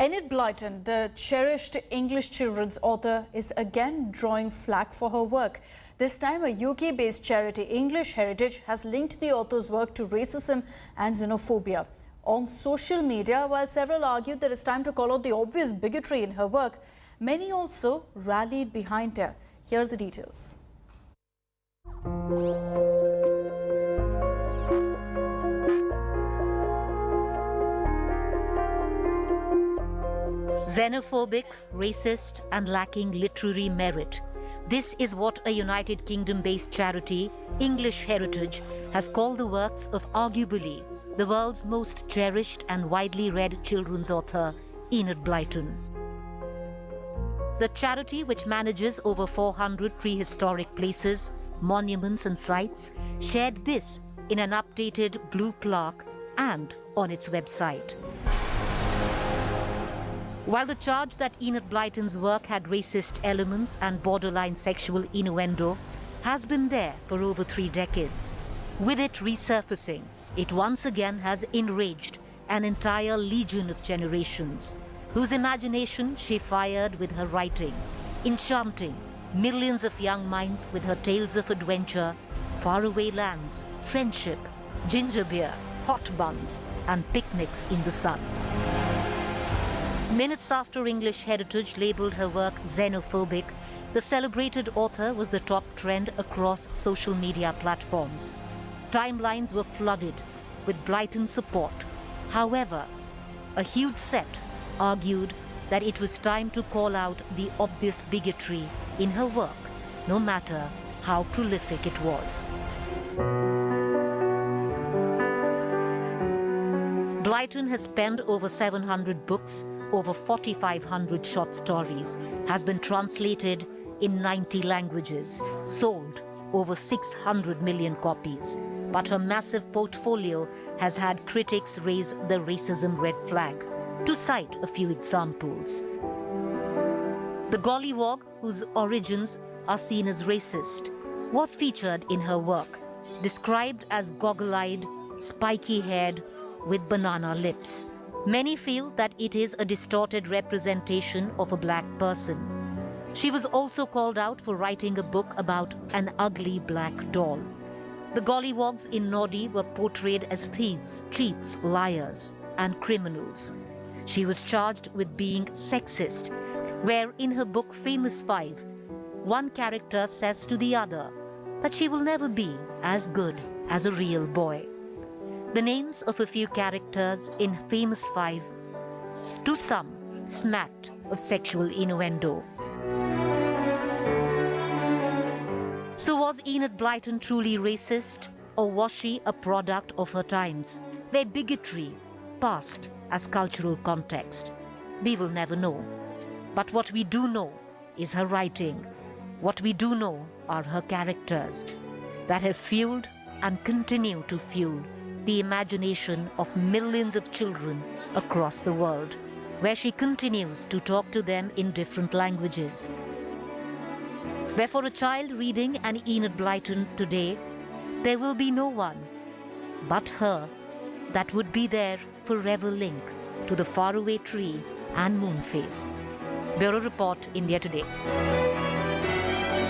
Enid Blyton, the cherished English children's author, is again drawing flack for her work. This time, a UK-based charity, English Heritage, has linked the author's work to racism and xenophobia. On social media, while several argued that it's time to call out the obvious bigotry in her work, many also rallied behind her. Here are the details. Xenophobic, racist and lacking literary merit. This is what a United Kingdom-based charity, English Heritage, has called the works of arguably the world's most cherished and widely read children's author, Enid Blyton. The charity, which manages over 400 prehistoric places, monuments and sites, shared this in an updated blue plaque and on its website. While the charge that Enid Blyton's work had racist elements and borderline sexual innuendo has been there for over 3 decades, with it resurfacing, it once again has enraged an entire legion of generations, whose imagination she fired with her writing, enchanting millions of young minds with her tales of adventure, faraway lands, friendship, ginger beer, hot buns, and picnics in the sun. Minutes after English Heritage labelled her work xenophobic, the celebrated author was the top trend across social media platforms. Timelines were flooded with Blyton support. However, a huge set argued that it was time to call out the obvious bigotry in her work, no matter how prolific it was. Blyton has penned over 700 books, over 4,500 short stories, has been translated in 90 languages, sold over 600 million copies. But her massive portfolio has had critics raise the racism red flag. To cite a few examples, the Gollywog, whose origins are seen as racist, was featured in her work, described as goggle-eyed, spiky-haired, with banana lips. Many feel that it is a distorted representation of a black person. She was also called out for writing a book about an ugly black doll. The Gollywogs in NODDY were portrayed as thieves, cheats, liars, and criminals. She was charged with being sexist, where in her book Famous Five, one character says to the other that she will never be as good as a real boy. The names of a few characters in Famous Five, to some, smacked of sexual innuendo. So was Enid Blyton truly racist, or was she a product of her times, where bigotry passed as cultural context? We will never know. But what we do know is her writing. What we do know are her characters that have fueled and continue to fuel the imagination of millions of children across the world, where she continues to talk to them in different languages. Where for a child reading an Enid Blyton today, there will be no one but her that would be their forever link to the faraway tree and moon face. Bureau Report, India Today.